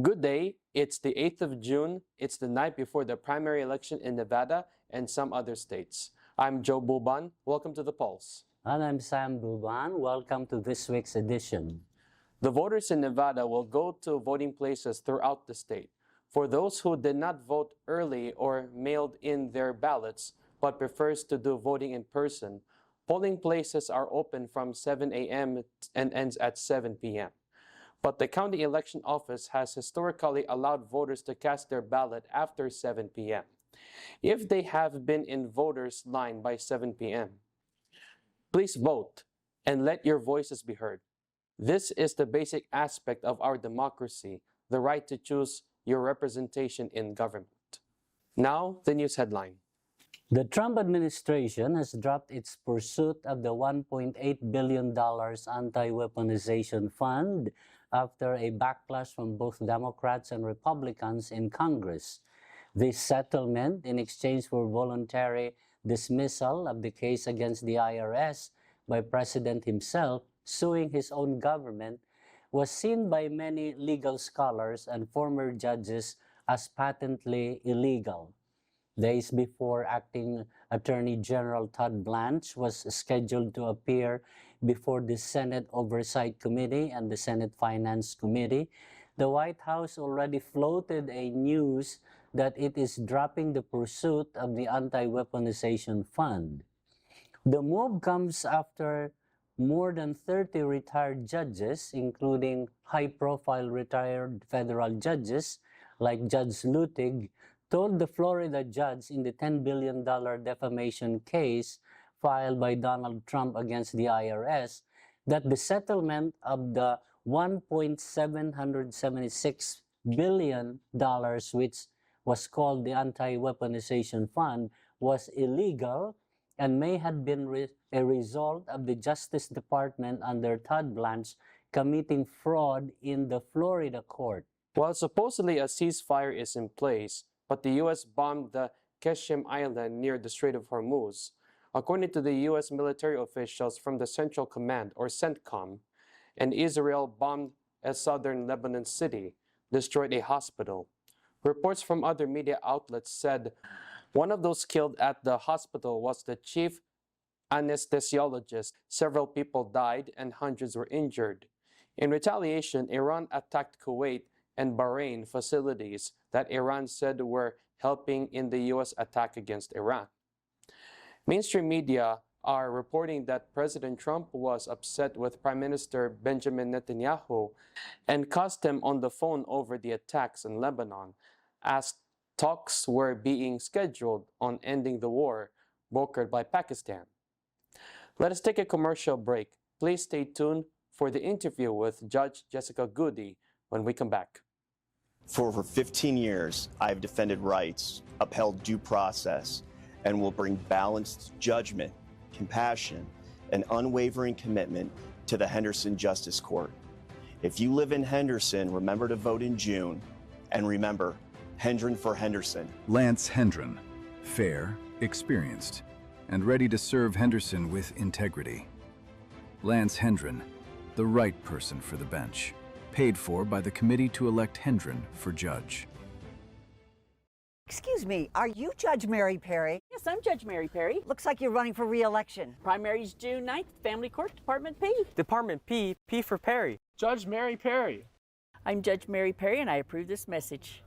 Good day. It's the 8th of June. It's the night before the primary election in Nevada and some other states. I'm Joe Buban. Welcome to The Pulse. And I'm Sam Buban. Welcome to this week's edition. The voters in Nevada will go to voting places throughout the state. For those who did not vote early or mailed in their ballots but prefers to do voting in person, polling places are open from 7 a.m. and ends at 7 p.m. But the county election office has historically allowed voters to cast their ballot after 7 p.m. if they have been in voters' line by 7 p.m. Please vote and let your voices be heard. This is the basic aspect of our democracy, the right to choose your representation in government. Now, the news headline. The Trump administration has dropped its pursuit of the $1.8 billion anti-weaponization fund after a backlash from both Democrats and Republicans in Congress. This settlement, in exchange for voluntary dismissal of the case against the IRS by President himself suing his own government, was seen by many legal scholars and former judges as patently illegal. Days before, Acting Attorney General Todd Blanche was scheduled to appear before the Senate Oversight Committee and the Senate Finance Committee, the White House already floated a news that it is dropping the pursuit of the anti-weaponization fund. The move comes after more than 30 retired judges, including high-profile retired federal judges like Judge Luttig, told the Florida judge in the $10 billion defamation case filed by Donald Trump against the IRS that the settlement of the $1.776 billion, which was called the Anti-Weaponization Fund, was illegal and may have been a result of the Justice Department under Todd Blanche committing fraud in the Florida court. While supposedly a ceasefire is in place, but the U.S. bombed the Qeshm Island near the Strait of Hormuz. According to the U.S. military officials from the Central Command, or CENTCOM, and Israel bombed a southern Lebanon city, destroyed a hospital. Reports from other media outlets said one of those killed at the hospital was the chief anesthesiologist. Several people died and hundreds were injured. In retaliation, Iran attacked Kuwait and Bahrain facilities that Iran said were helping in the U.S. attack against Iran. Mainstream media are reporting that President Trump was upset with Prime Minister Benjamin Netanyahu and cussed him on the phone over the attacks in Lebanon, as talks were being scheduled on ending the war brokered by Pakistan. Let us take a commercial break. Please stay tuned for the interview with Judge Jessica Goody when we come back. For over 15 years, I've defended rights, upheld due process, and will bring balanced judgment, compassion, and unwavering commitment to the Henderson Justice Court. If you live in Henderson, remember to vote in June, and remember, Hendren for Henderson. Lance Hendren, fair, experienced, and ready to serve Henderson with integrity. Lance Hendren, the right person for the bench. Paid for by the committee to elect Hendren for judge. Excuse me, are you Judge Mary Perry? Yes, I'm Judge Mary Perry. Looks like you're running for re-election. Primary's June 9th, Family Court, Department P. Department P, P for Perry. Judge Mary Perry. I'm Judge Mary Perry, and I approve this message.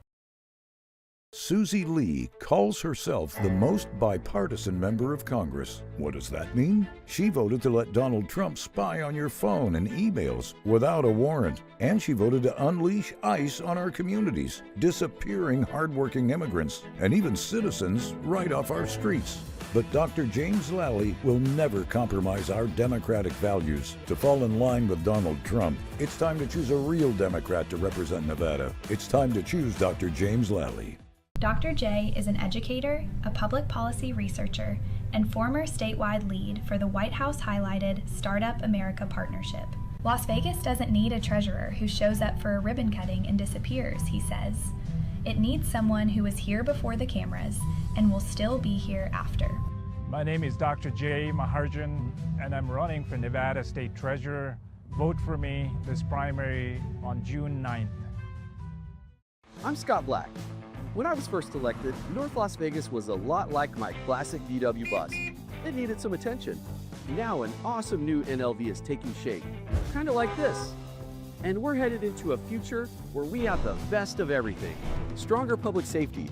Susie Lee calls herself the most bipartisan member of Congress. What does that mean? She voted to let Donald Trump spy on your phone and emails without a warrant. And she voted to unleash ICE on our communities, disappearing hardworking immigrants and even citizens right off our streets. But Dr. James Lally will never compromise our democratic values. To fall in line with Donald Trump, it's time to choose a real Democrat to represent Nevada. It's time to choose Dr. James Lally. Dr. J is an educator, a public policy researcher, and former statewide lead for the White House highlighted Startup America Partnership. Las Vegas doesn't need a treasurer who shows up for a ribbon cutting and disappears, he says. It needs someone who was here before the cameras and will still be here after. My name is Dr. Jay Maharjan, and I'm running for Nevada State Treasurer. Vote for me this primary on June 9th. I'm Scott Black. When I was first elected, North Las Vegas was a lot like my classic VW bus. It needed some attention. Now an awesome new NLV is taking shape, kind of like this. And we're headed into a future where we have the best of everything. Stronger public safety,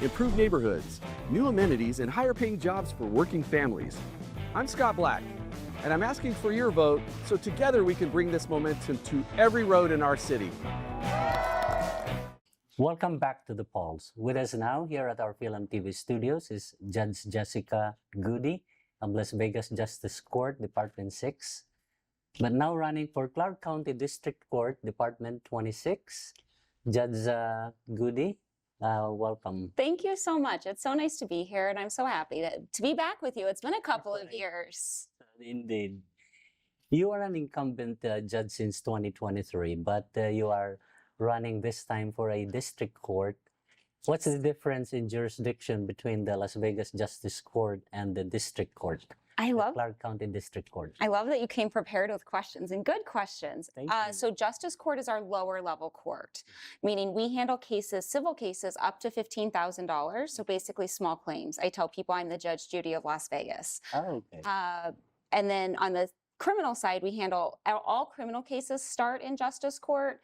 improved neighborhoods, new amenities, and higher paying jobs for working families. I'm Scott Black, and I'm asking for your vote so together we can bring this momentum to every road in our city. Welcome back to the polls. With us now here at our Film TV studios is Judge Jessica Goody of Las Vegas Justice Court, Department 6, but now running for Clark County District Court, Department 26. Judge Goody, welcome. Thank you so much. It's so nice to be here, and I'm so happy to be back with you. It's been a couple of years. Indeed. You are an incumbent judge since 2023, but you are running this time for a district court. What's the difference in jurisdiction between the Las Vegas Justice Court and the district court? Clark County District Court. I love that you came prepared with questions, and good questions. Thank you. So Justice Court is our lower level court, meaning we handle cases, civil cases up to $15,000. So basically small claims. I tell people I'm the Judge Judy of Las Vegas. Oh, okay. And then on the criminal side, we handle all criminal cases start in Justice Court.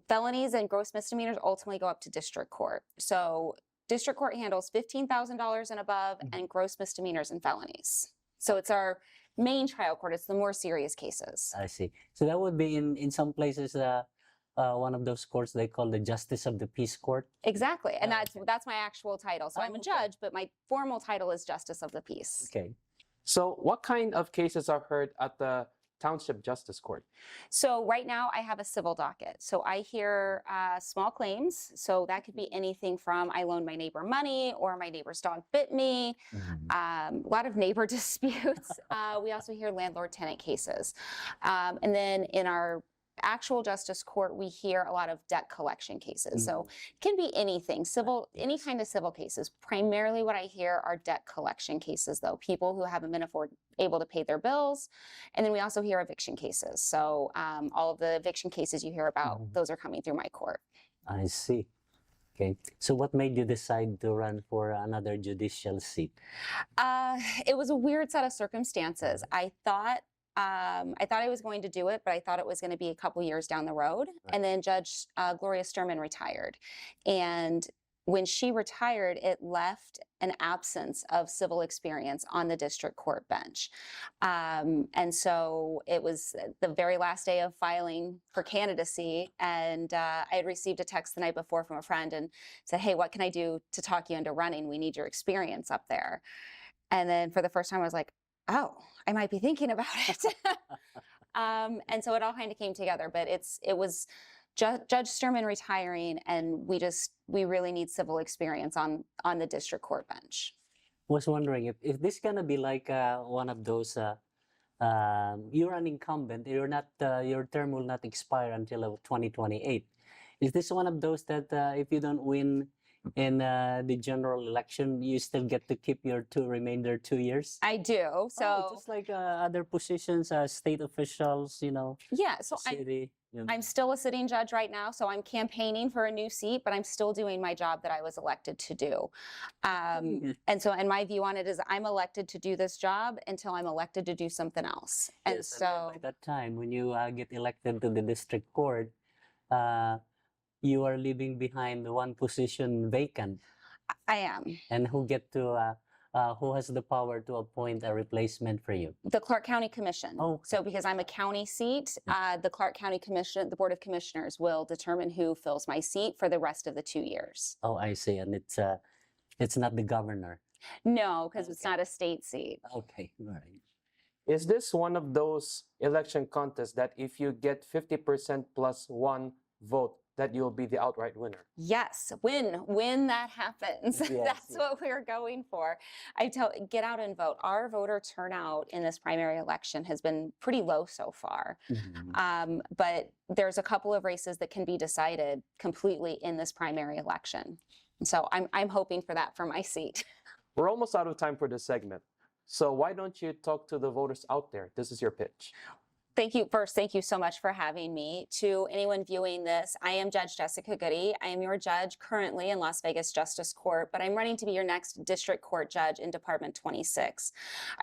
Felonies and gross misdemeanors ultimately go up to district court. So district court handles $15,000 and above and gross misdemeanors and felonies. So it's our main trial court. It's the more serious cases. I see. So that would be in some places one of those courts they call the Justice of the Peace Court. Exactly. And okay. that's my actual title. So I'm a judge, but my formal title is Justice of the Peace. Okay. So what kind of cases are heard at the Township Justice Court? So right now I have a civil docket. So I hear small claims. So that could be anything from I loaned my neighbor money or my neighbor's dog bit me. A lot of neighbor disputes. We also hear landlord-tenant cases. And then in our actual justice court, we hear a lot of debt collection cases. So it can be anything, civil, any kind of civil cases. Primarily what I hear are debt collection cases, though, people who haven't been able to pay their bills. And then we also hear eviction cases. So all of the eviction cases you hear about, those are coming through my court. I see. Okay. So what made you decide to run for another judicial seat? It was a weird set of circumstances. I thought I was going to do it, but I thought it was going to be a couple years down the road. Right. And then Judge Gloria Sturman retired. And when she retired, it left an absence of civil experience on the district court bench. And so it was the very last day of filing for candidacy. And I had received a text the night before from a friend and said, hey, what can I do to talk you into running? We need your experience up there. And then for the first time, I was like, oh, I might be thinking about it. And so it all kind of came together, but it was Judge Sturman retiring, and we really need civil experience on the district court bench. Was wondering if this gonna be like one of those, you're an incumbent, your term will not expire until 2028. Is this one of those that if you don't win in the general election, you still get to keep your remainder 2 years? I do. So just like other positions, state officials, Yeah. So city. I'm still a sitting judge right now, so I'm campaigning for a new seat, but I'm still doing my job that I was elected to do. And my view on it is I'm elected to do this job until I'm elected to do something else. And yes, so by that time, when you get elected to the district court, you are leaving behind one position vacant. I am. And who has the power to appoint a replacement for you? The Clark County Commission. Oh. So because I'm a county seat, the Clark County Commission, the Board of Commissioners will determine who fills my seat for the rest of the 2 years. Oh, I see. And it's not the governor. No, because it's not a state seat. Okay, all right. Is this one of those election contests that if you get 50% plus one vote, that you'll be the outright winner? Yes, when that happens. Yes, That's what we're going for. Get out and vote. Our voter turnout in this primary election has been pretty low so far. But there's a couple of races that can be decided completely in this primary election. So I'm hoping for that for my seat. We're almost out of time for this segment. So why don't you talk to the voters out there? This is your pitch. Thank you. First, thank you so much for having me. To anyone viewing this, I am Judge Jessica Goody. I am your judge currently in Las Vegas Justice Court, but I'm running to be your next district court judge in Department 26.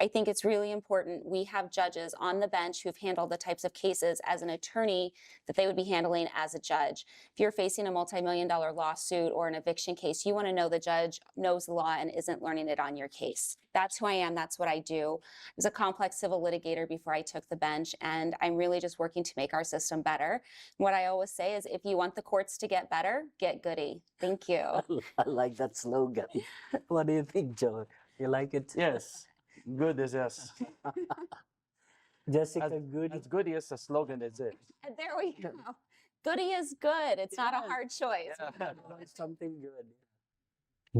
I think it's really important we have judges on the bench who've handled the types of cases as an attorney that they would be handling as a judge. If you're facing a multi-million-dollar lawsuit or an eviction case, you want to know the judge knows the law and isn't learning it on your case. That's who I am. That's what I do. I was a complex civil litigator before I took the bench, and I'm really just working to make our system better. What I always say is, if you want the courts to get better, get Goody. Thank you. I like that slogan. What do you think, Joe? You like it? Yes, good is yes. Jessica Goody. As good as a slogan is it. And there we go. Goody is good. It's not a hard choice. Something good.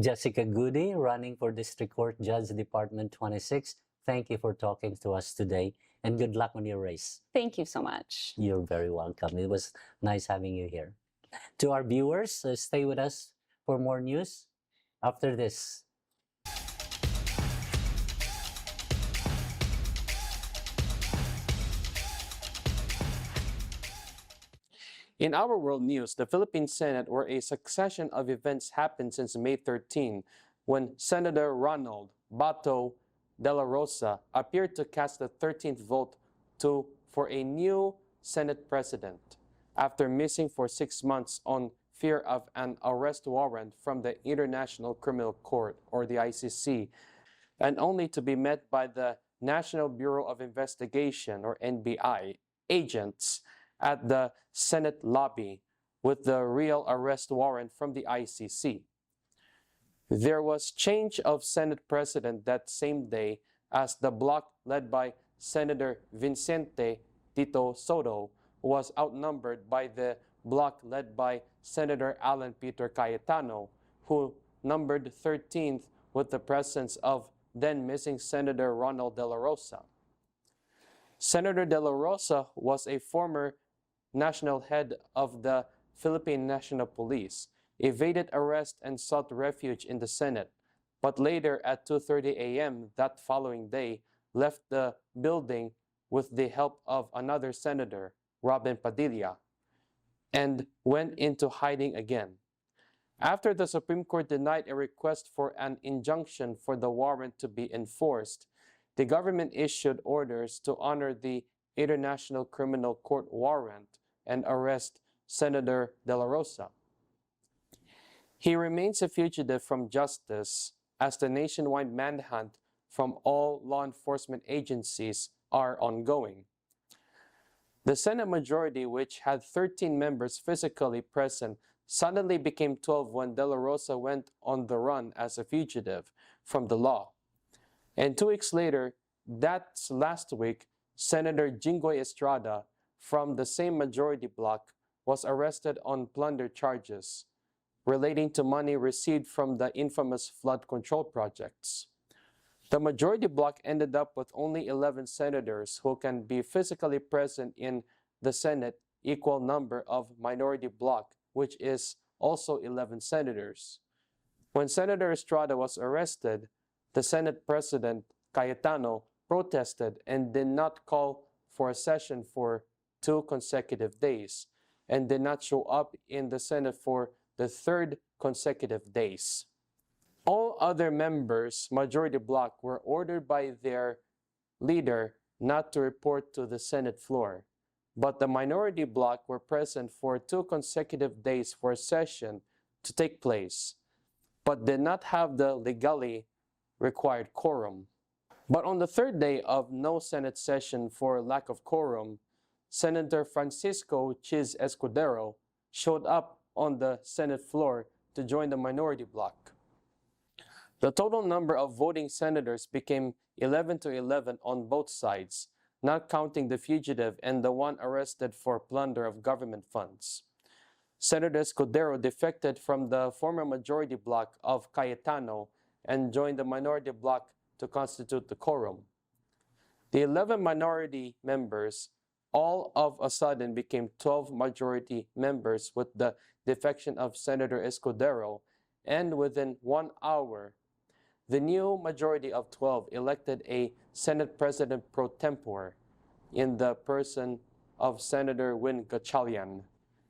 Jessica Goody, running for District Court Judge Department 26. Thank you for talking to us today, and good luck on your race. Thank you so much. You're very welcome. It was nice having you here. To our viewers, stay with us for more news after this. In our world news, the Philippine Senate, where a succession of events happened since May 13, when Senator Ronald Bato de la Rosa appeared to cast the 13th vote for a new Senate president, after missing for 6 months on fear of an arrest warrant from the International Criminal Court, or the ICC, and only to be met by the National Bureau of Investigation, or NBI, agents at the Senate lobby with the real arrest warrant from the ICC. There was change of Senate president that same day, as the bloc led by Senator Vicente Tito Soto was outnumbered by the bloc led by Senator Alan Peter Cayetano, who numbered 13th with the presence of then missing Senator Ronald De La Rosa. Senator De La Rosa was a former national head of the Philippine National Police, evaded arrest and sought refuge in the Senate, but later at 2:30 a.m. that following day left the building with the help of another senator, Robin Padilla, and went into hiding again. After the Supreme Court denied a request for an injunction for the warrant to be enforced, the government issued orders to honor the International Criminal Court warrant and arrest Senator De La Rosa. He remains a fugitive from justice as the nationwide manhunt from all law enforcement agencies are ongoing. The Senate majority, which had 13 members physically present, suddenly became 12 when De La Rosa went on the run as a fugitive from the law. And 2 weeks later, that's last week, Senator Jinggoy Estrada from the same majority bloc was arrested on plunder charges relating to money received from the infamous flood control projects. The majority bloc ended up with only 11 senators who can be physically present in the Senate, equal number of minority bloc, which is also 11 senators. When Senator Estrada was arrested, the Senate President Cayetano protested and did not call for a session for 2 consecutive days, and did not show up in the Senate for the 3rd consecutive days. All other members, majority bloc, were ordered by their leader not to report to the Senate floor, but the minority bloc were present for 2 consecutive days for a session to take place, but did not have the legally required quorum. But on the 3rd day of no Senate session for lack of quorum, Senator Francisco Chiz Escudero showed up on the Senate floor to join the minority bloc. The total number of voting senators became 11 to 11 on both sides, not counting the fugitive and the one arrested for plunder of government funds. Senator Escudero defected from the former majority bloc of Cayetano and joined the minority bloc to constitute the quorum. The 11 minority members all of a sudden became 12 majority members with the defection of Senator Escudero, and within 1 hour, the new majority of 12 elected a Senate President pro tempore, in the person of Senator Win Gatchalian,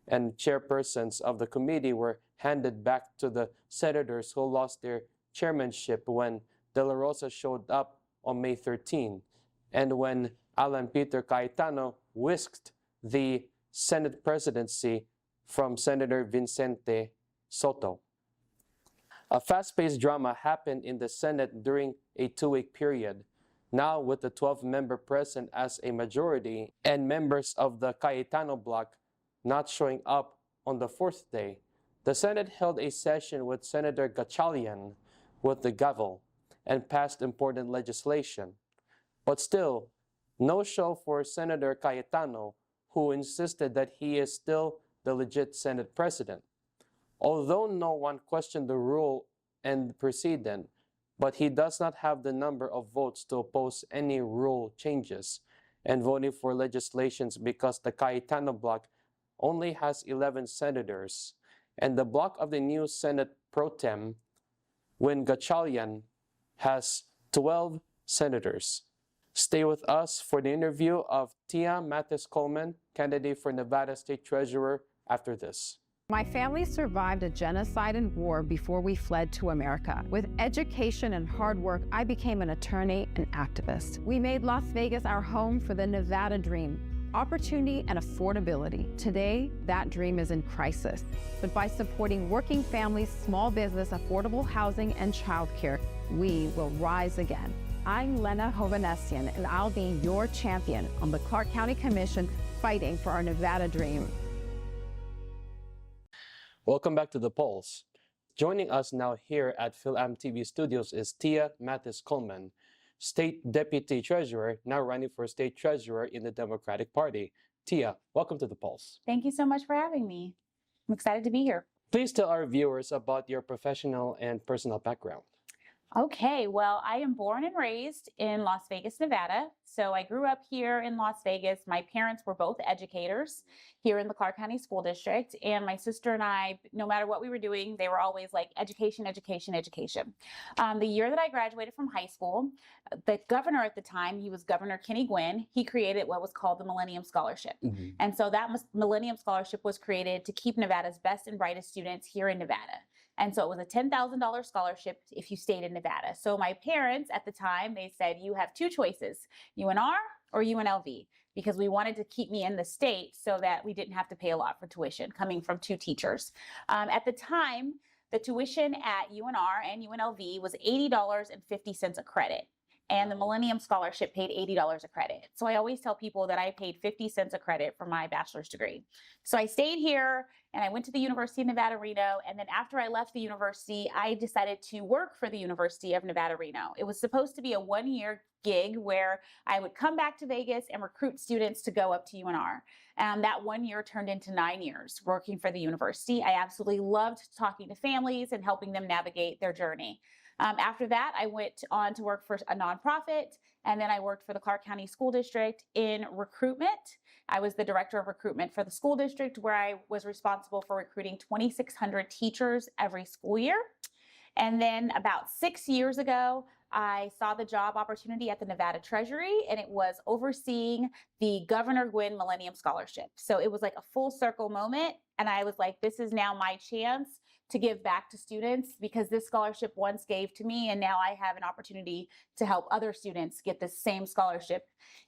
and chairpersons of the committee were handed back to the senators who lost their chairmanship when De La Rosa showed up on May 13, and when Alan Peter Cayetano whisked the Senate presidency from Senator Vicente Soto. A fast-paced drama happened in the Senate during a 2-week period. Now, with the 12-member present as a majority and members of the Cayetano bloc not showing up on the 4th day, the Senate held a session with Senator Gatchalian with the gavel and passed important legislation. But still, no show for Senator Cayetano, who insisted that he is still the legit Senate president. Although no one questioned the rule and precedent, but he does not have the number of votes to oppose any rule changes and voting for legislations because the Cayetano bloc only has 11 senators, and the bloc of the new Senate pro tem, Win Gatchalian, has 12 senators. Stay with us for the interview of Tia Mathis Coleman, candidate for Nevada State Treasurer, after this. My family survived a genocide and war before we fled to America. With education and hard work, I became an attorney and activist. We made Las Vegas our home for the Nevada dream, opportunity and affordability. Today, that dream is in crisis. But by supporting working families, small business, affordable housing, and childcare, we will rise again. I'm Lena Hovanesian, and I'll be your champion on the Clark County Commission fighting for our Nevada dream. Welcome back to The Pulse. Joining us now here at PhilAm TV studios is Tia Mathis Coleman, State Deputy Treasurer, now running for State Treasurer in the Democratic Party. Tia, welcome to The Pulse. Thank you so much for having me. I'm excited to be here. Please tell our viewers about your professional and personal background. Okay, well, I am born and raised in Las Vegas, Nevada. So I grew up here in Las Vegas. My parents were both educators here in the Clark County School District. And my sister and I, no matter what we were doing, they were always like education, education, education. The year that I graduated from high school, the governor at the time, he was Governor Kenny Gwynn, he created what was called the Millennium Scholarship. And so that Millennium Scholarship was created to keep Nevada's best and brightest students here in Nevada. And so it was a $10,000 scholarship if you stayed in Nevada. So my parents at the time, they said, you have two choices, UNR or UNLV, because we wanted to keep me in the state so that we didn't have to pay a lot for tuition coming from two teachers. At the time, the tuition at UNR and UNLV was $80.50 a credit. And the Millennium Scholarship paid $80 a credit. So I always tell people that I paid 50 cents a credit for my bachelor's degree. So I stayed here and I went to the University of Nevada, Reno. And then after I left the university, I decided to work for the University of Nevada, Reno. It was supposed to be a 1-year gig where I would come back to Vegas and recruit students to go up to UNR. That 1 year turned into 9 years working for the university. I absolutely loved talking to families and helping them navigate their journey. After that, I went on to work for a nonprofit, and then I worked for the Clark County School District in recruitment. I was the director of recruitment for the school district, where I was responsible for recruiting 2,600 teachers every school year. And then about 6 years ago, I saw the job opportunity at the Nevada Treasury, and it was overseeing the Governor Gwynn Millennium Scholarship. So it was like a full circle moment, and I was like, this is now my chance to give back to students, because this scholarship once gave to me, and now I have an opportunity to help other students get the same scholarship.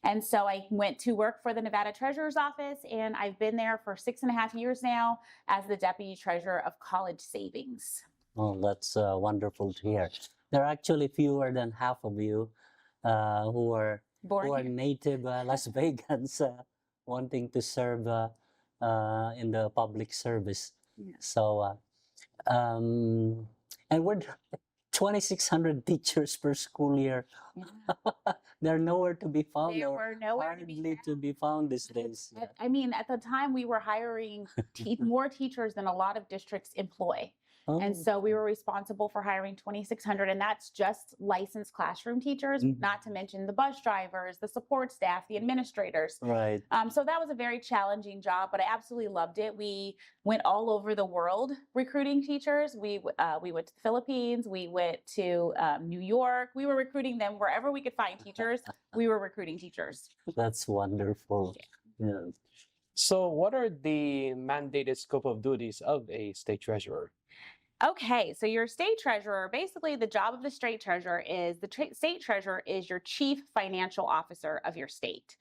And so I went to work for the Nevada Treasurer's Office, and I've been there for 6.5 years now as the Deputy Treasurer of College Savings. Oh, that's wonderful to hear. There are actually fewer than half of you who are native Las Vegans wanting to serve in the public service. Yeah. So, and we're 2,600 teachers per school year. Yeah. They're nowhere to be found. They were nowhere to be found these days. I mean, at the time we were hiring more teachers than a lot of districts employ. And Oh. so we were responsible for hiring 2,600, and that's just licensed classroom teachers, not to mention the bus drivers, the support staff, the administrators. Right. So that was a very challenging job, but I absolutely loved it. We went all over the world recruiting teachers. We went to the Philippines, we went to New York. We were recruiting them wherever we could find teachers. We were recruiting teachers. That's wonderful. Yeah. So, what are the mandated scope of duties of a state treasurer? Okay, so your state treasurer, basically the job of the state treasurer is state treasurer is your chief financial officer of your state.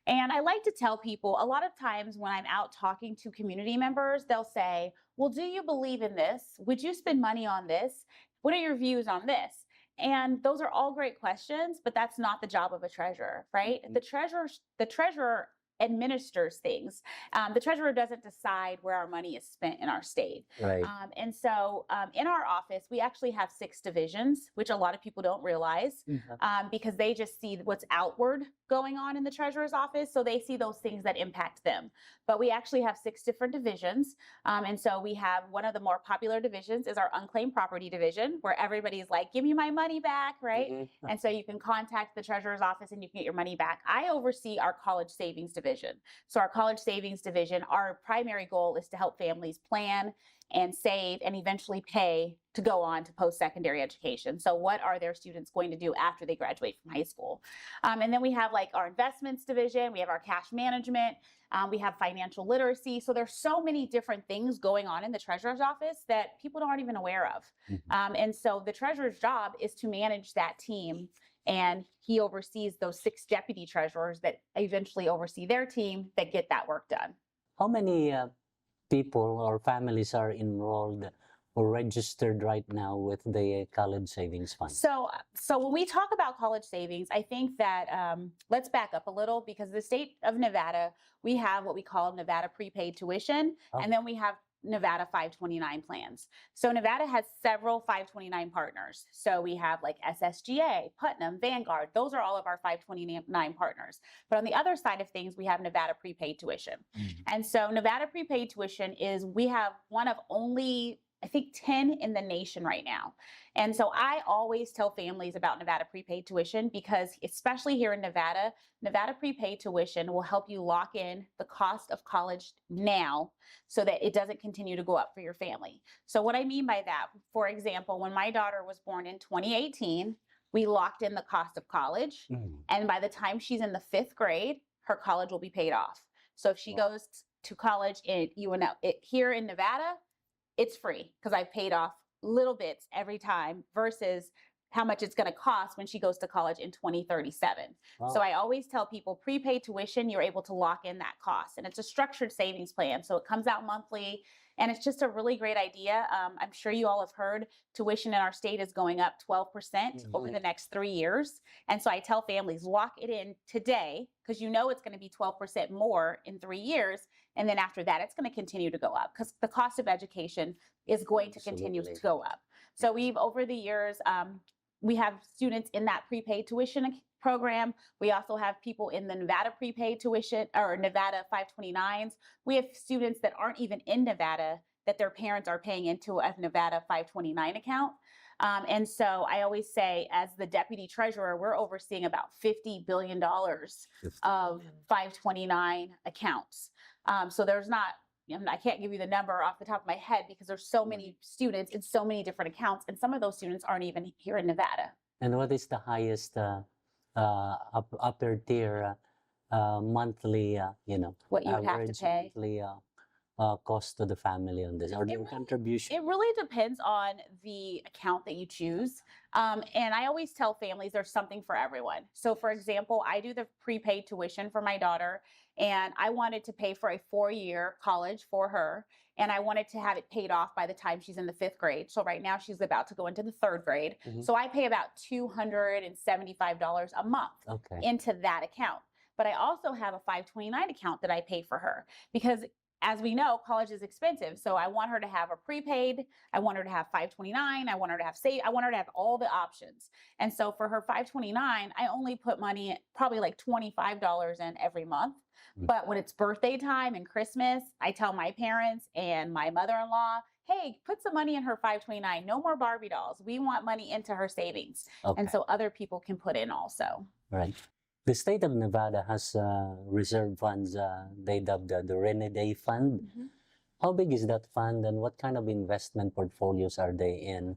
And I like to tell people a lot of times when I'm out talking to community members, they'll say, well, do you believe in this? Would you spend money on this? What are your views on this? And those are all great questions, but that's not the job of a treasurer, right? The treasurer administers things. The treasurer doesn't decide where our money is spent in our state. Right. And so in our office, we actually have 6 divisions, which a lot of people don't realize because they just see what's outward going on in the treasurer's office. So they see those things that impact them. But we actually have 6 different divisions. And so we have one of the more popular divisions is our unclaimed property division, where everybody's like, give me my money back, right? And so you can contact the treasurer's office and you can get your money back. I oversee our college savings division. So our college savings division, our primary goal is to help families plan and save and eventually pay to go on to post-secondary education. So what are their students going to do after they graduate from high school? And then we have like our investments division, we have our cash management, we have financial literacy. So there's so many different things going on in the treasurer's office that people aren't even aware of. And so the treasurer's job is to manage that team, and he oversees those 6 deputy treasurers that eventually oversee their team that get that work done. How many people or families are enrolled or registered right now with the college savings fund? So when we talk about college savings, I think that let's back up a little, because the state of Nevada, we have what we call Nevada prepaid tuition, and then we have Nevada 529 plans. So Nevada has several 529 partners. So we have like SSGA, Putnam, Vanguard. Those are all of our 529 partners. But on the other side of things, we have Nevada prepaid tuition. And so Nevada prepaid tuition is, we have one of only, I think, 10 in the nation right now. And so I always tell families about Nevada prepaid tuition because, especially here in Nevada, Nevada prepaid tuition will help you lock in the cost of college now so that it doesn't continue to go up for your family. So what I mean by that, for example, when my daughter was born in 2018, we locked in the cost of college. And by the time she's in the 5th grade, her college will be paid off. So if she goes to college in here in Nevada, it's free because I've paid off little bits every time versus how much it's going to cost when she goes to college in 2037. So I always tell people prepaid tuition, you're able to lock in that cost, and it's a structured savings plan. So it comes out monthly, and it's just a really great idea. I'm sure you all have heard tuition in our state is going up 12% over the next 3 years. And so I tell families, lock it in today because you know it's going to be 12% more in 3 years. And then after that, it's going to continue to go up because the cost of education is going to continue to go up. So we've, over the years, we have students in that prepaid tuition program. We also have people in the Nevada prepaid tuition or Nevada 529s. We have students that aren't even in Nevada that their parents are paying into a Nevada 529 account. And so I always say, as the deputy treasurer, we're overseeing about $50 billion of 529 accounts. So there's not, I can't give you the number off the top of my head because there's so many students in so many different accounts, and some of those students aren't even here in Nevada. And what is the highest upper tier monthly, what you would have to pay? Monthly, cost to the family on this, or their contribution? It really depends on the account that you choose. And I always tell families there's something for everyone. So for example, I do the prepaid tuition for my daughter, and I wanted to pay for a 4-year college for her. And I wanted to have it paid off by the time she's in the 5th grade. So right now she's about to go into the 3rd grade. So I pay about $275 a month into that account. But I also have a 529 account that I pay for her because as we know, college is expensive. So I want her to have a prepaid. I want her to have 529. I want her to have I want her to have all the options. And so for her 529, I only put money, probably like $25 in every month. But when it's birthday time and Christmas, I tell my parents and my mother-in-law, hey, put some money in her 529. No more Barbie dolls. We want money into her savings. Okay. And so other people can put in also. Right. The state of Nevada has reserve funds they dubbed the Rainy Day Fund. How big is that fund, and what kind of investment portfolios are they in?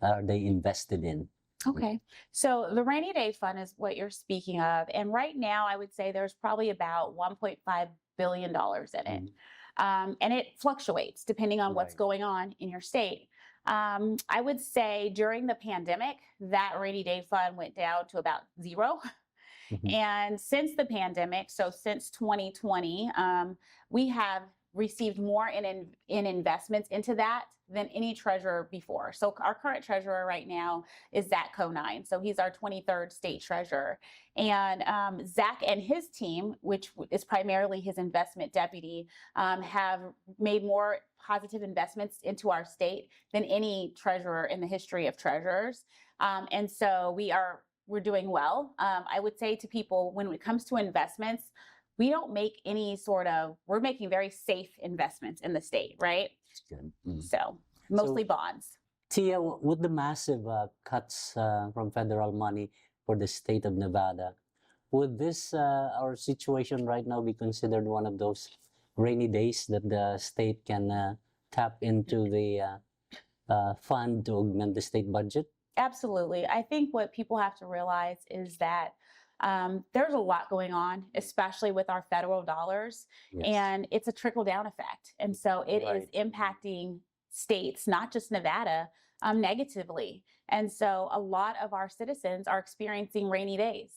Are they invested in? Okay. So the Rainy Day Fund is what you're speaking of. And right now, I would say there's probably about $1.5 billion in it. And it fluctuates depending on what's going on in your state. I would say during the pandemic, that Rainy Day Fund went down to about zero. And since the pandemic, so since 2020, we have received more in investments into that than any treasurer before. So our current treasurer right now is Zach Conine. So he's our 23rd state treasurer. And Zach and his team, which is primarily his investment deputy, have made more positive investments into our state than any treasurer in the history of treasurers. And so we're doing well. I would say to people, when it comes to investments, we don't make we're making very safe investments in the state, right? Good. So mostly bonds. Tia, with the massive cuts from federal money for the state of Nevada, would this, our situation right now, be considered one of those rainy days that the state can tap into the fund to augment the state budget? Absolutely. I think what people have to realize is that there's a lot going on, especially with our federal dollars, and it's a trickle-down effect. And so it is impacting states, not just Nevada, negatively. And so a lot of our citizens are experiencing rainy days.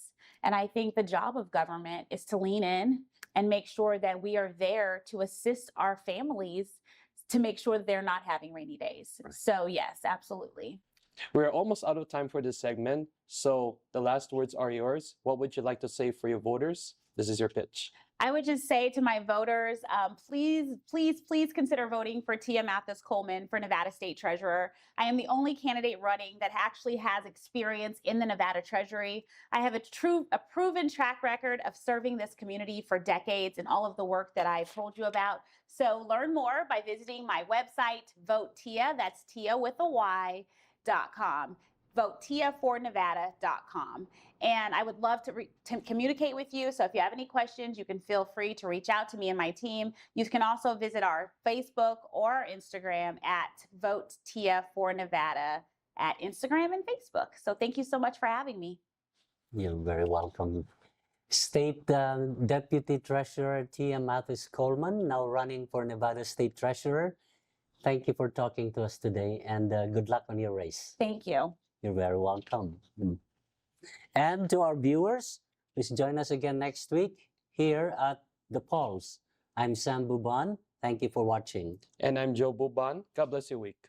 And I think the job of government is to lean in and make sure that we are there to assist our families to make sure that they're not having rainy days. So yes, absolutely. We're almost out of time for this segment, so the last words are yours. What would you like to say for your voters? This is your pitch. I would just say to my voters, please, please, please consider voting for Tia Mathis Coleman for Nevada State Treasurer. I am the only candidate running that actually has experience in the Nevada Treasury. I have a proven track record of serving this community for decades and all of the work that I've told you about. So learn more by visiting my website, Vote Tia, that's Tia with a Y.com. VoteTiaForNevada.com. And I would love to communicate with you. So if you have any questions, you can feel free to reach out to me and my team. You can also visit our Facebook or Instagram at VoteTiaForNevada at Instagram and Facebook. So thank you so much for having me. You're very welcome. State Deputy Treasurer Tia Mathis Coleman, now running for Nevada State Treasurer. Thank you for talking to us today, and good luck on your race. Thank you. You're very welcome. And to our viewers, please join us again next week here at The Pulse. I'm Sam Buban. Thank you for watching. And I'm Joe Buban. God bless your week.